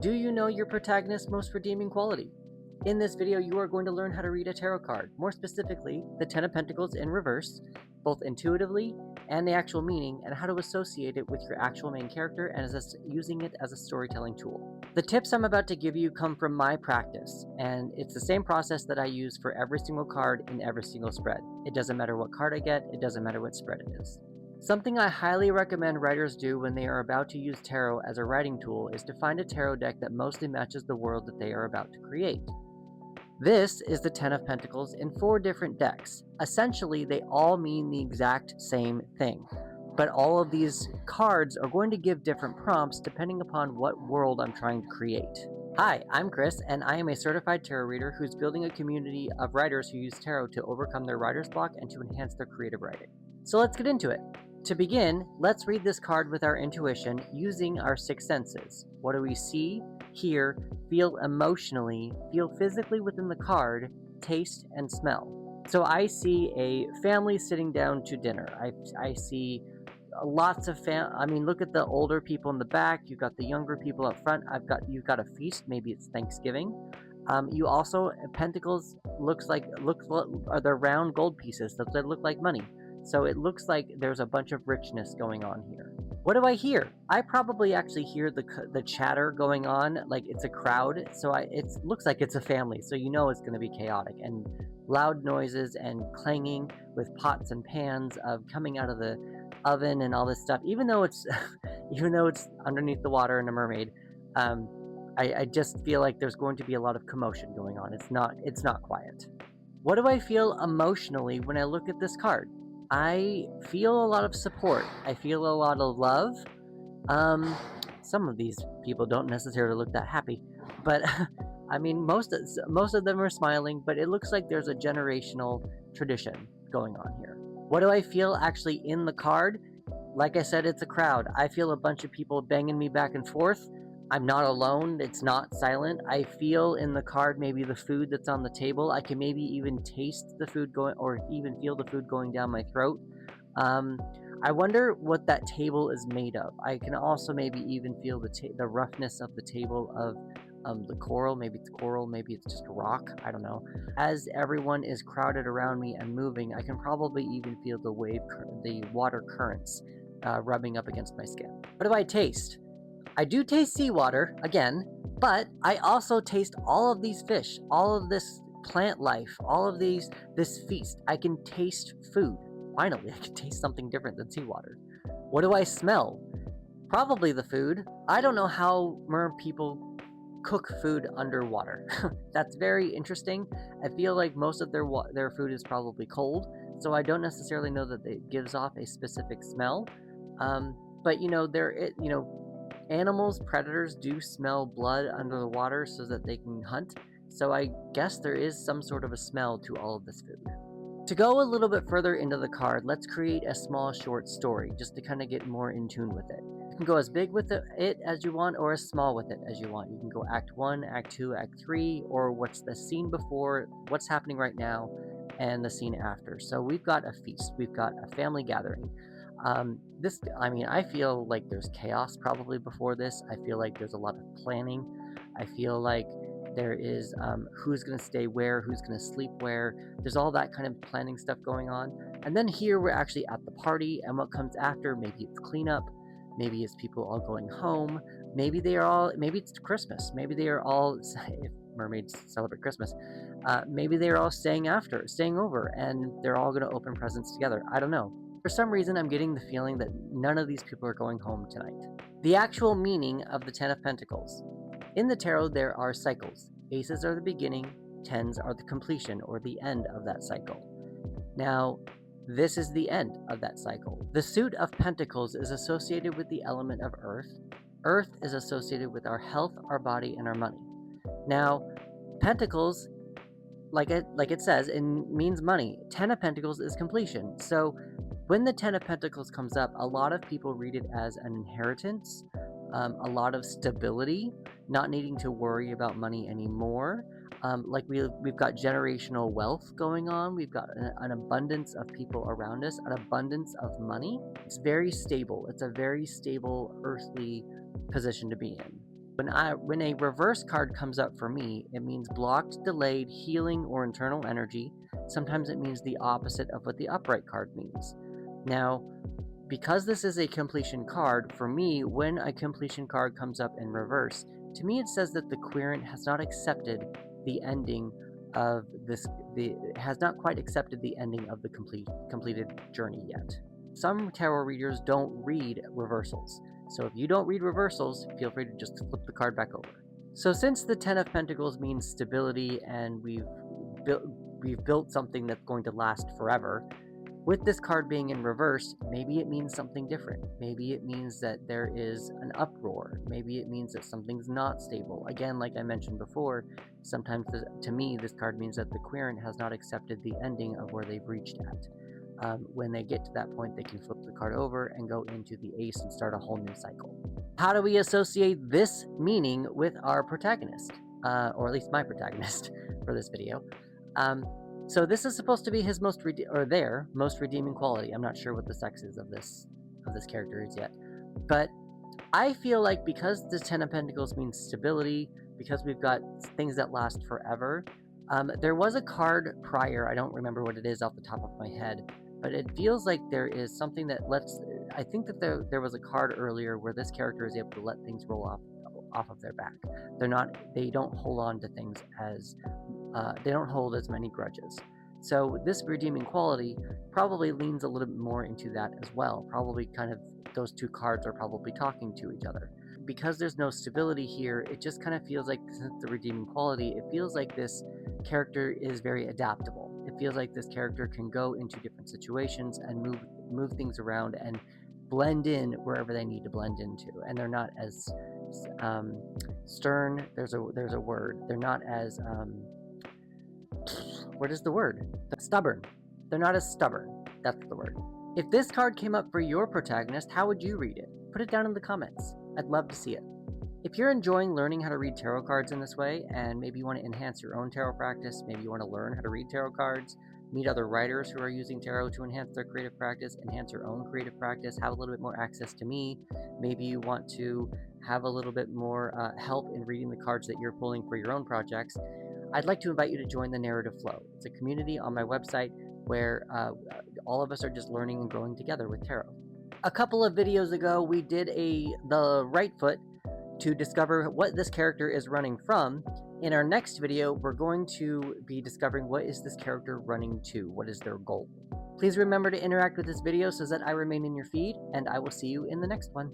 Do you know your protagonist's most redeeming quality? In this video, you are going to learn how to read a tarot card, more specifically, the Ten of Pentacles in reverse, both intuitively and the actual meaning, and how to associate it with your actual main character and using it as a storytelling tool. The tips I'm about to give you come from my practice, and it's the same process that I use for every single card in every single spread. It doesn't matter what card I get, it doesn't matter what spread it is. Something I highly recommend writers do when they are about to use tarot as a writing tool is to find a tarot deck that mostly matches the world that they are about to create. This is the Ten of Pentacles in 4 different decks. Essentially, they all mean the exact same thing, but all of these cards are going to give different prompts depending upon what world I'm trying to create. Hi, I'm Chris, and I am a certified tarot reader who's building a community of writers who use tarot to overcome their writer's block and to enhance their creative writing. So let's get into it. To begin, let's read this card with our intuition using our 6 senses. What do we see, hear, feel emotionally, feel physically within the card, taste, and smell? So I see a family sitting down to dinner. I see lots of look at the older people in the back. You've got the younger people up front. You've got a feast. Maybe it's Thanksgiving. You also Pentacles are the round gold pieces that look like money. So it looks like there's a bunch of richness going on here. What do I hear? I probably actually hear the chatter going on, like it's a crowd. So it looks like it's a family. So you know it's going to be chaotic and loud noises and clanging with pots and pans of coming out of the oven and all this stuff. Even though it's underneath the water and a mermaid, I just feel like there's going to be a lot of commotion going on. It's not quiet. What do I feel emotionally when I look at this card? I feel a lot of support. I feel a lot of love. Some of these people don't necessarily look that happy, but I mean, most of them are smiling, but it looks like there's a generational tradition going on here. What do I feel actually in the card? Like I said, it's a crowd. I feel a bunch of people banging me back and forth. I'm not alone. It's not silent. I feel in the card maybe the food that's on the table. I can maybe even taste the food going, or even feel the food going down my throat. I wonder what that table is made of. I can also maybe even feel the roughness of the table of the coral. Maybe it's coral, maybe it's just rock. I don't know. As everyone is crowded around me and moving, I can probably even feel the water currents rubbing up against my skin. What do I taste? I do taste seawater, again, but I also taste all of these fish, all of this plant life, all of this feast. I can taste food. Finally, I can taste something different than seawater. What do I smell? Probably the food. I don't know how mer people cook food underwater. That's very interesting. I feel like most of their food is probably cold, so I don't necessarily know that it gives off a specific smell. But animals, predators do smell blood under the water so that they can hunt. So I guess there is some sort of a smell to all of this food. To go a little bit further into the card, let's create a small short story just to kind of get more in tune with it. You can go as big with it as you want or as small with it as you want. You can go Act 1, Act 2, Act 3, or what's the scene before, what's happening right now, and the scene after. So we've got a feast. We've got a family gathering. I feel like there's chaos probably before this. I feel like there's a lot of planning. I feel like there is who's going to stay where, who's going to sleep where. There's all that kind of planning stuff going on. And then here we're actually at the party, and what comes after, maybe it's cleanup, maybe it's people all going home, maybe it's Christmas, maybe they are all, if mermaids celebrate Christmas, maybe they're all staying over, and they're all going to open presents together. I don't know. For some reason, I'm getting the feeling that none of these people are going home tonight. The actual meaning of the Ten of Pentacles. In the tarot, there are cycles. Aces are the beginning, tens are the completion or the end of that cycle. Now, this is the end of that cycle. The suit of Pentacles is associated with the element of earth. Earth is associated with our health, our body, and our money. Now, Pentacles, like it says, it means money. Ten of Pentacles is completion. So when the Ten of Pentacles comes up, a lot of people read it as an inheritance, a lot of stability, not needing to worry about money anymore. We've got generational wealth going on. We've got an abundance of people around us, an abundance of money. It's very stable. It's a very stable earthly position to be in. When a reverse card comes up for me, it means blocked, delayed, healing, or internal energy. Sometimes it means the opposite of what the upright card means. Now, because this is a completion card, for me, when a completion card comes up in reverse, to me it says that the querent has not accepted the ending of this, has not quite accepted the ending of the completed journey yet. Some tarot readers don't read reversals, so if you don't read reversals, feel free to just flip the card back over. So since the Ten of Pentacles means stability and we've built something that's going to last forever, with this card being in reverse, maybe it means something different. Maybe it means that there is an uproar. Maybe it means that something's not stable. Again, like I mentioned before, sometimes to me this card means that the querent has not accepted the ending of where they've reached at. When they get to that point, they can flip the card over and go into the ace and start a whole new cycle. How do we associate this meaning with our protagonist? Or at least my protagonist for this video. So this is supposed to be his their most redeeming quality. I'm not sure what the sex is of this character is yet. But I feel like because the Ten of Pentacles means stability, because we've got things that last forever, there was a card prior, I don't remember what it is off the top of my head, but it feels like there is something that I think that there was a card earlier where this character is able to let things roll off of their back. They don't hold on to things as, they don't hold as many grudges. So this redeeming quality probably leans a little bit more into that as well. Probably kind of those two cards are probably talking to each other. Because there's no stability here, it just kind of feels like, since the redeeming quality, it feels like this character is very adaptable. It feels like this character can go into different situations and move things around and blend in wherever they need to blend into. And they're not as stern. There's a word. They're not as what is the word? Stubborn. They're not as stubborn. That's the word. If this card came up for your protagonist, how would you read it? Put it down in the comments. I'd love to see it. If you're enjoying learning how to read tarot cards in this way, and maybe you want to enhance your own tarot practice, maybe you want to learn how to read tarot cards, meet other writers who are using tarot to enhance their creative practice, enhance your own creative practice, have a little bit more access to me, maybe you want to have a little bit more help in reading the cards that you're pulling for your own projects, I'd like to invite you to join the Narrative Flow. It's a community on my website where all of us are just learning and growing together with tarot. A couple of videos ago, we did the right foot to discover what this character is running from. In our next video, we're going to be discovering what is this character running to, what is their goal. Please remember to interact with this video so that I remain in your feed, and I will see you in the next one.